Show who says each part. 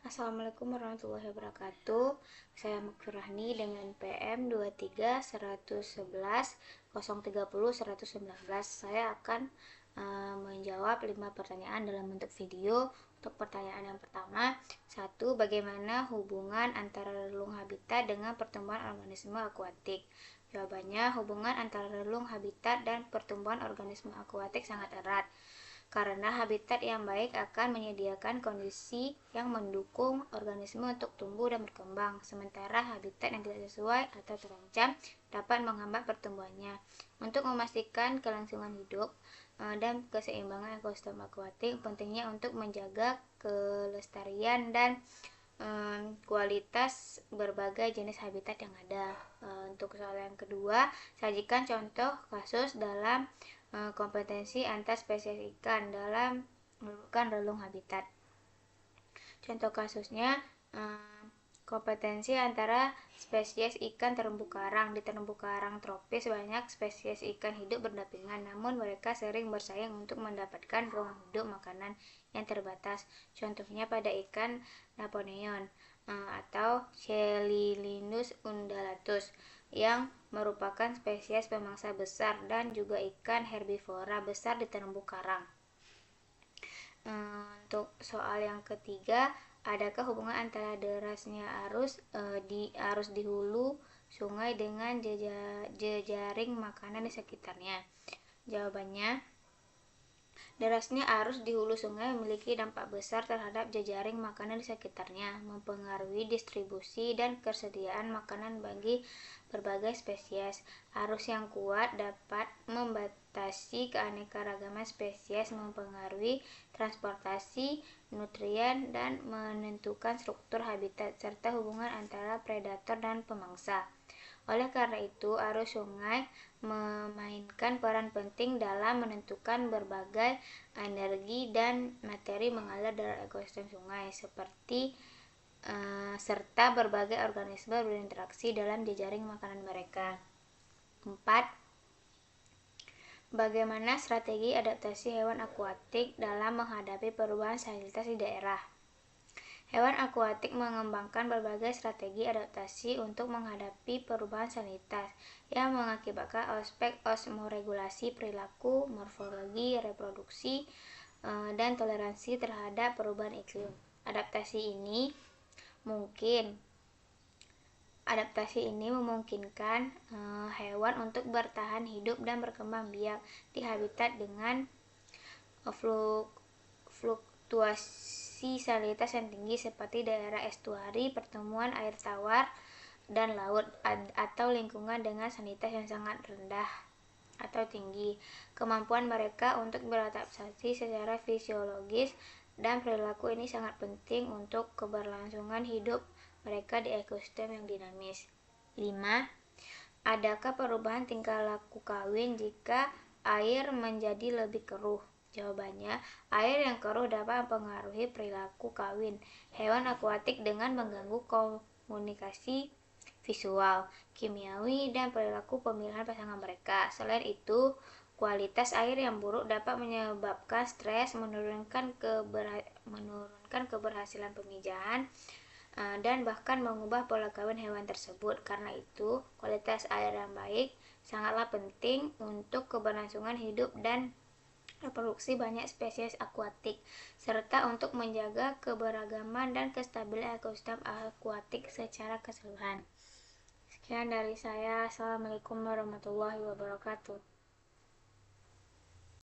Speaker 1: Assalamualaikum warahmatullahi wabarakatuh. Saya Mukfirahni dengan PM 23 111 030 119. Saya akan menjawab 5 pertanyaan dalam bentuk video. Untuk pertanyaan yang pertama, 1. Bagaimana hubungan antara relung habitat dengan pertumbuhan organisme akuatik? Jawabannya, hubungan antara relung habitat dan pertumbuhan organisme akuatik sangat erat. Karena habitat yang baik akan menyediakan kondisi yang mendukung organisme untuk tumbuh dan berkembang, sementara habitat yang tidak sesuai atau terancam dapat menghambat pertumbuhannya. Untuk memastikan kelangsungan hidup dan keseimbangan ekosistem akuatik, pentingnya untuk menjaga kelestarian dan kualitas berbagai jenis habitat yang ada. Untuk soal yang kedua, sajikan contoh kasus dalam kompetensi antar spesies ikan dalam menentukan relung habitat. Contoh kasusnya, kompetensi antara spesies ikan terumbu karang. Di terumbu karang tropis banyak spesies ikan hidup berdampingan, namun mereka sering bersaing untuk mendapatkan ruang hidup makanan yang terbatas. Contohnya pada ikan Napoleon atau Chelylindus undulatus yang merupakan spesies pemangsa besar dan juga ikan herbivora besar di terumbu karang. Untuk soal yang ketiga, adakah hubungan antara derasnya arus di hulu sungai dengan jejaring makanan di sekitarnya? Jawabannya, derasnya arus di hulu sungai memiliki dampak besar terhadap jejaring makanan di sekitarnya, mempengaruhi distribusi dan ketersediaan makanan bagi berbagai spesies. Arus yang kuat dapat membatasi keanekaragaman spesies, mempengaruhi transportasi nutrien, dan menentukan struktur habitat, serta hubungan antara predator dan pemangsa. Oleh karena itu, arus sungai memainkan peran penting dalam menentukan berbagai energi dan materi mengalir dalam ekosistem sungai, serta berbagai organisme berinteraksi dalam jejaring makanan mereka. 4. Bagaimana strategi adaptasi hewan akuatik dalam menghadapi perubahan salinitas di daerah? Hewan akuatik mengembangkan berbagai strategi adaptasi untuk menghadapi perubahan salinitas yang mengakibatkan aspek osmoregulasi perilaku, morfologi, reproduksi, dan toleransi terhadap perubahan iklim. Adaptasi ini memungkinkan hewan untuk bertahan hidup dan berkembang biak di habitat dengan fluktuasi salinitas yang tinggi seperti daerah estuari, pertemuan air tawar dan laut, atau lingkungan dengan salinitas yang sangat rendah atau tinggi. Kemampuan mereka untuk beradaptasi secara fisiologis dan perilaku ini sangat penting untuk keberlangsungan hidup mereka di ekosistem yang dinamis. 5. Adakah perubahan tingkah laku kawin jika air menjadi lebih keruh? Jawabannya, air yang keruh dapat mempengaruhi perilaku kawin hewan akuatik dengan mengganggu komunikasi visual, kimiawi, dan perilaku pemilihan pasangan mereka. Selain itu, kualitas air yang buruk dapat menyebabkan stres, menurunkan keberhasilan pemijahan, dan bahkan mengubah pola kawin hewan tersebut. Karena itu, kualitas air yang baik sangatlah penting untuk keberlangsungan hidup dan reproduksi banyak spesies akuatik, serta untuk menjaga keberagaman dan kestabilan ekosistem akuatik secara keseluruhan. Sekian dari saya. Assalamualaikum warahmatullahi wabarakatuh.